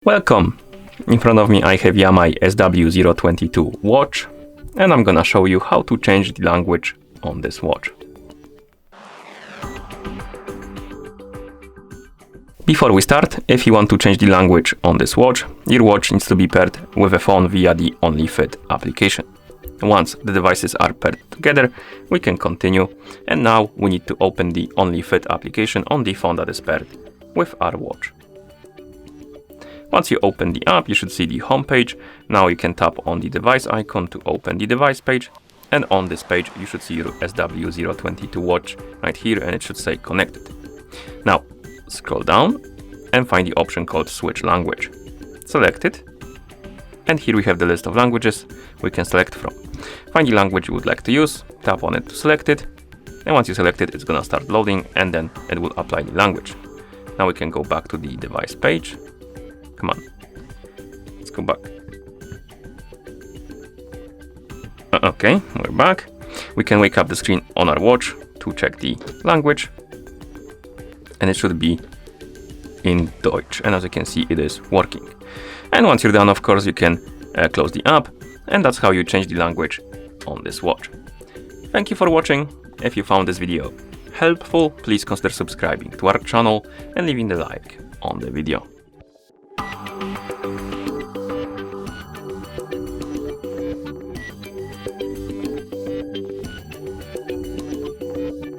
Welcome! In front of me I have Yamay SW022 watch, and I'm gonna show you how to change the language on this watch. Before we start, if you want to change the language on this watch, your watch needs to be paired with a phone via the OnlyFit application. Once the devices are paired together, we can continue, and now we need to open the OnlyFit application on the phone that is paired with our watch. Once you open the app, you should see the home page. Now you can tap on the device icon to open the device page, and on this page you should see your SW022 watch right here, and it should say connected. Now scroll down and find the option called switch language. Select it, and here we have the list of languages we can select from. Find the language you would like to use, tap on it to select it, and once you select it, it's gonna start loading, and then it will apply the language. Now we can go back to the device page. Come on, let's go back. Okay, we're back. We can wake up the screen on our watch to check the language, and it should be in Deutsch, and as you can see, it is working. And once you're done, of course, you can close the app, and that's how you change the language on this watch. Thank you for watching. If you found this video helpful, please consider subscribing to our channel and leaving the like on the video.